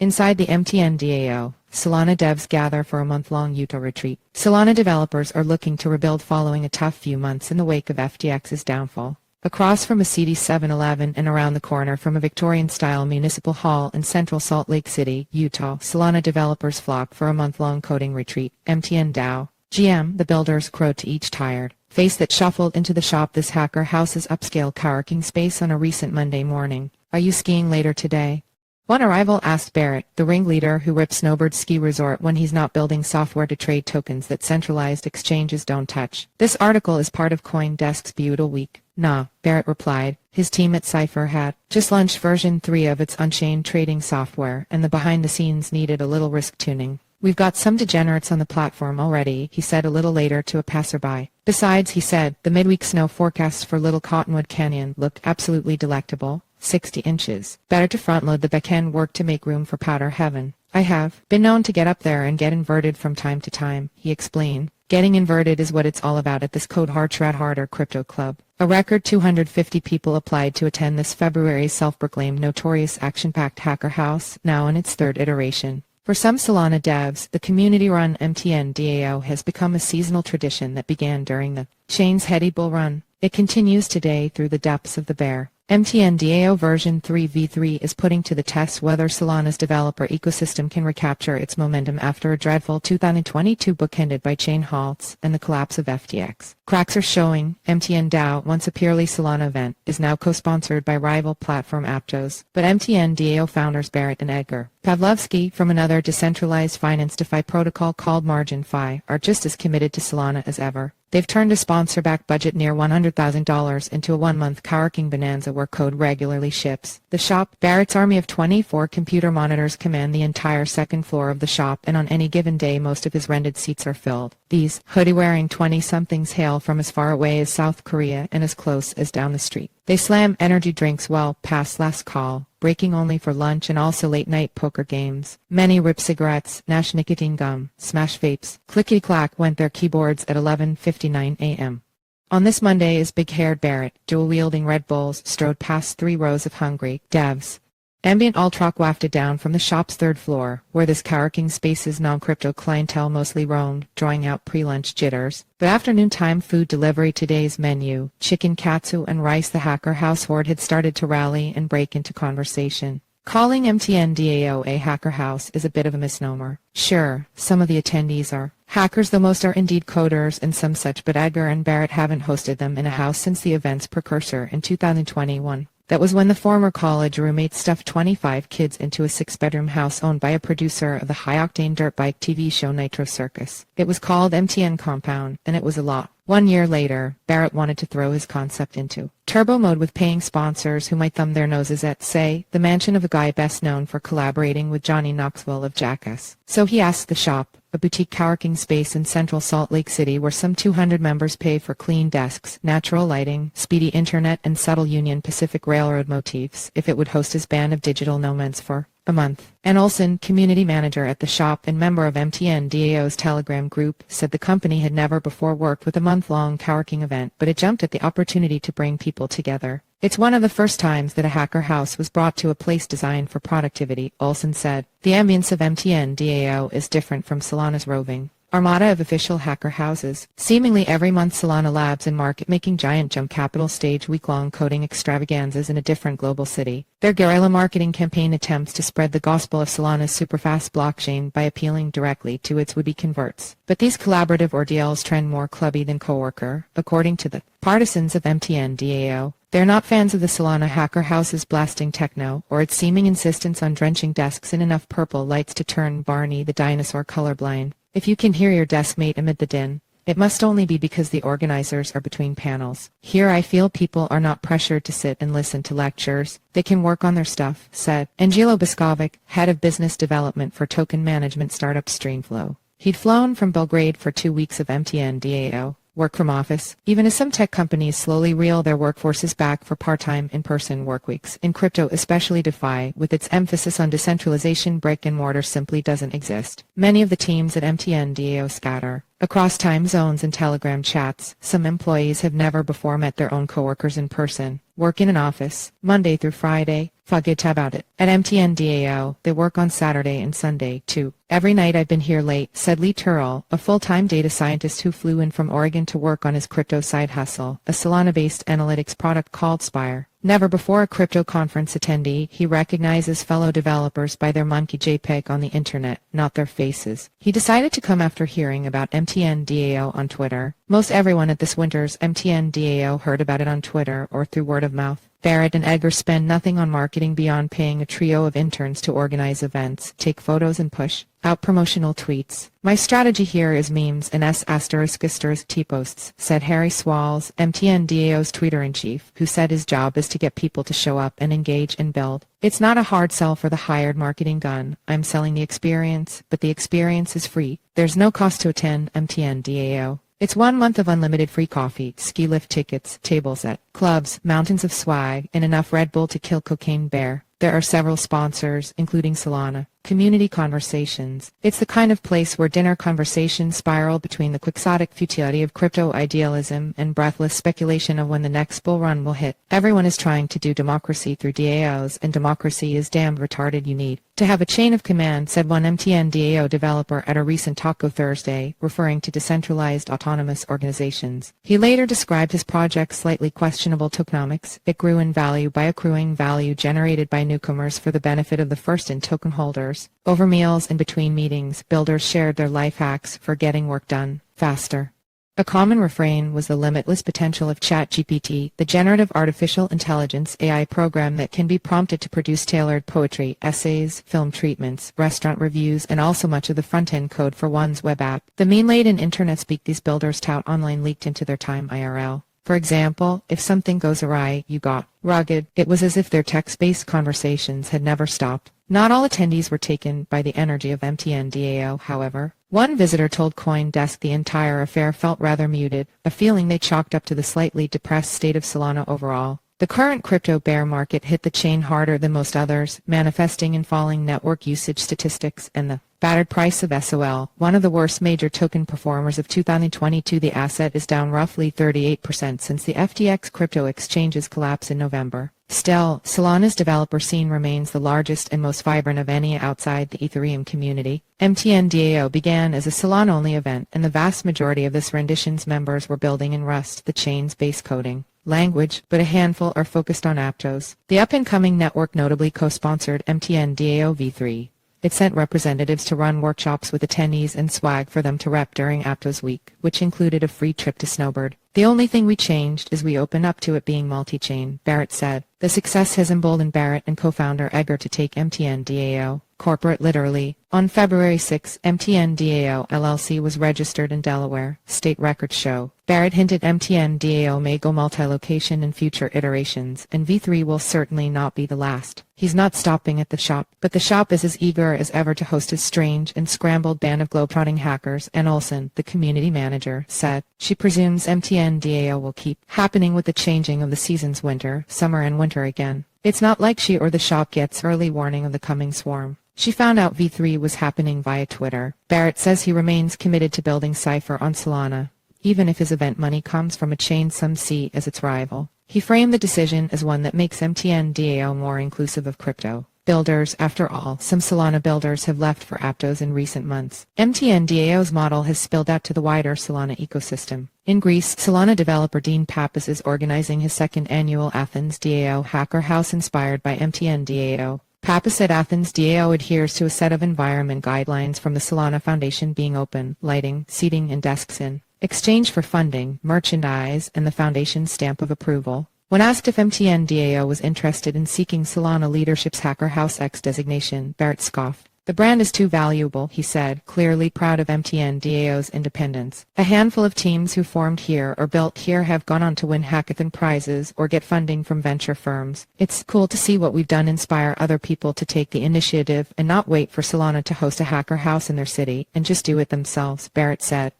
Inside the mtnDAO, Solana devs gather for a month-long Utah retreat. Solana developers are looking to rebuild following a tough few months in the wake of FTX's downfall. Across from a seedy 7-Eleven and around the corner from a Victorian-style municipal hall in central Salt Lake City, Utah, Solana developers flock for a month-long coding retreat. mtnDAO GM, the builders crowed to each tired face that shuffled into the shop this hacker house's upscale coworking space on a recent Monday morning. Are you skiing later today? One arrival asked Barrett, the ringleader who rips Snowbird ski resort when he's not building software to trade tokens that centralized exchanges don't touch. This article is part of CoinDesk's BUIDL week. Nah, Barrett replied. His team at Cypher had just launched version 3 of its on-chain trading software, and the behind-the-scenes needed a little risk tuning. We've got some degenerates on the platform already, he said a little later to a passerby. Besides, he said, the midweek snow forecast for Little Cottonwood Canyon looked absolutely delectable. 60 inches. Better to front-load the back-end work to make room for powder heaven. I have been known to get up there and get inverted from time to time, he explained. Getting inverted is what it's all about at this Code Hard Shred Harder crypto club. A record 250 people applied to attend this February's self-proclaimed notorious action-packed hacker house, now in its third iteration. For some Solana devs, the community-run mtnDAO has become a seasonal tradition that began during the chain's heady bull run. It continues today through the depths of the bear. mtnDAO version 3 v3 is putting to the test whether Solana's developer ecosystem can recapture its momentum after a dreadful 2022 bookended by chain halts and the collapse of FTX. Cracks are showing. mtnDAO, once a purely Solana event, is now co-sponsored by rival platform Aptos, but mtnDAO founders Barrett and Edgar Pavlovsky from another decentralized finance DeFi protocol called MarginFi are just as committed to Solana as ever. They've turned a sponsor-backed budget near $100,000 into a one-month coworking bonanza where code regularly ships. The shop, Barrett's army of 24 computer monitors command the entire second floor of the shop, and on any given day most of his rented seats are filled. These hoodie-wearing 20-somethings hail from as far away as South Korea and as close as down the street. They slam energy drinks well past last call, breaking only for lunch and also late-night poker games. Many rip cigarettes, gnash nicotine gum, smash vapes. Clickety-clack went their keyboards at 11:59 a.m. On this Monday as big-haired Barrett, dual-wielding Red Bulls, strode past 3 rows of hungry devs. Ambient alt-rock wafted down from the shop's third floor, where this coworking space's non-crypto clientele mostly roamed, drawing out pre-lunch jitters. But afternoon-time food delivery today's menu, chicken katsu and rice, the hacker house horde had started to rally and break into conversation. Calling mtnDAO a hacker house is a bit of a misnomer. Sure, some of the attendees are hackers, though most are indeed coders and some such, but Edgar and Barrett haven't hosted them in a house since the event's precursor in 2021. That was when the former college roommate stuffed 25 kids into a 6-bedroom house owned by a producer of the high-octane dirt bike TV show Nitro Circus. It was called MTN Compound, and it was a lot. 1 year later, Barrett wanted to throw his concept into turbo mode with paying sponsors who might thumb their noses at, say, the mansion of a guy best known for collaborating with Johnny Knoxville of Jackass. So he asked the shop, a boutique coworking space in central Salt Lake City where some 200 members pay for clean desks, natural lighting, speedy internet, and subtle Union Pacific Railroad motifs, if it would host his band of digital nomads for a month. Ann Olson, community manager at the shop and member of mtnDAO's Telegram group, said the company had never before worked with a month-long coworking event, but it jumped at the opportunity to bring people together. It's one of the first times that a hacker house was brought to a place designed for productivity, Olson said. The ambience of mtnDAO is different from Solana's roving armada of official hacker houses. Seemingly every month Solana labs and market-making giant Jump Capital stage week-long coding extravaganzas in a different global city. Their guerrilla marketing campaign attempts to spread the gospel of Solana's superfast blockchain by appealing directly to its would-be converts. But these collaborative ordeals trend more clubby than coworker, according to the partisans of mtnDAO. They're not fans of the Solana hacker house's blasting techno, or its seeming insistence on drenching desks in enough purple lights to turn Barney the dinosaur colorblind. If you can hear your deskmate amid the din, it must only be because the organizers are between panels. Here I feel people are not pressured to sit and listen to lectures. They can work on their stuff, said Angelo Boskovic, head of business development for token management startup Streamflow. He'd flown from Belgrade for 2 weeks of mtnDAO. Work from office, even as some tech companies slowly reel their workforces back for part-time in-person workweeks. In crypto, especially DeFi, with its emphasis on decentralization, brick and mortar simply doesn't exist. Many of the teams at mtnDAO scatter across time zones and Telegram chats. Some employees have never before met their own coworkers in person. work in an office, Monday through Friday. Forget about it. At mtnDAO, they work on Saturday and Sunday, too. Every night I've been here late, said Lee Turrell, a full-time data scientist who flew in from Oregon to work on his crypto side hustle, a Solana-based analytics product called Spire. Never before a crypto conference attendee, he recognizes fellow developers by their monkey JPEG on the internet, not their faces. He decided to come after hearing about mtnDAO on Twitter. Most everyone at this winter's mtnDAO heard about it on Twitter or through word of mouth. Barrett and Edgar spend nothing on marketing beyond paying a trio of interns to organize events, take photos and push out promotional tweets. My strategy here is memes and T-posts, said Harry Swalls, mtnDAO's tweeter-in-chief, who said his job is to get people to show up and engage and build. It's not a hard sell for the hired marketing gun. I'm selling the experience, but the experience is free. There's no cost to attend mtnDAO. It's 1 month of unlimited free coffee, ski lift tickets, tables at clubs, mountains of swag, and enough Red Bull to kill Cocaine Bear. There are several sponsors, including Solana. Community conversations. It's the kind of place where dinner conversations spiral between the quixotic futility of crypto idealism and breathless speculation of when the next bull run will hit. Everyone is trying to do democracy through DAOs, and democracy is damned retarded. You need to have a chain of command, said one mtnDAO developer at a recent Taco Thursday, referring to decentralized autonomous organizations. He later described his project's slightly questionable tokenomics. It grew in value by accruing value generated by newcomers for the benefit of the first-in token holders. Over meals and between meetings, builders shared their life hacks for getting work done faster. A common refrain was the limitless potential of ChatGPT, the generative artificial intelligence AI program that can be prompted to produce tailored poetry, essays, film treatments, restaurant reviews, and also much of the front-end code for one's web app. The meme-laden internet speak these builders tout online leaked into their time IRL. For example, if something goes awry, you got rugged. It was as if their text-based conversations had never stopped. Not all attendees were taken by the energy of mtnDAO, however. One visitor told CoinDesk the entire affair felt rather muted, a feeling they chalked up to the slightly depressed state of Solana overall. The current crypto bear market hit the chain harder than most others, manifesting in falling network usage statistics and the battered price of SOL, one of the worst major token performers of 2022. The asset is down roughly 38% since the FTX crypto exchange's collapse in November. Still, Solana's developer scene remains the largest and most vibrant of any outside the Ethereum community. mtnDAO began as a Solana-only event, and the vast majority of this rendition's members were building in Rust, the chain's base coding language, but a handful are focused on aptos. The up-and-coming network notably co-sponsored mtnDAO v3. It sent representatives to run workshops with attendees and swag for them to rep during Aptos Week, which included a free trip to Snowbird. The only thing we changed is we opened up to it being multi-chain, Barrett said. The success has emboldened Barrett and co-founder Edgar to take mtnDAO corporate literally. On February 6, mtnDAO LLC was registered in Delaware, state records show. Barrett hinted mtnDAO may go multi-location in future iterations, and V3 will certainly not be the last. He's not stopping at the shop, but the shop is as eager as ever to host his strange and scrambled band of globetrotting hackers, Ann Olson, the community manager, said. She presumes mtnDAO will keep happening with the changing of the seasons winter, summer and winter again. It's not like she or the shop gets early warning of the coming swarm. She found out V3 was happening via Twitter. Barrett says he remains committed to building Cypher on Solana, even if his event money comes from a chain some see as its rival. He framed the decision as one that makes mtnDAO more inclusive of crypto builders. After all, some Solana builders have left for Aptos in recent months. mtnDAO's model has spilled out to the wider Solana ecosystem. In Greece, Solana developer Dean Pappas is organizing his second annual Athens DAO Hacker House inspired by mtnDAO. Pappas said Athens DAO adheres to a set of environment guidelines from the Solana Foundation, being open, lighting, seating, and desks in exchange for funding, merchandise, and the Foundation's stamp of approval. When asked if mtnDAO was interested in seeking Solana Leadership's Hacker House X designation, Barrett scoffed. The brand is too valuable, he said, clearly proud of mtnDAO's independence. A handful of teams who formed here or built here have gone on to win hackathon prizes or get funding from venture firms. It's cool to see what we've done inspire other people to take the initiative and not wait for Solana to host a hacker house in their city and just do it themselves, Barrett said.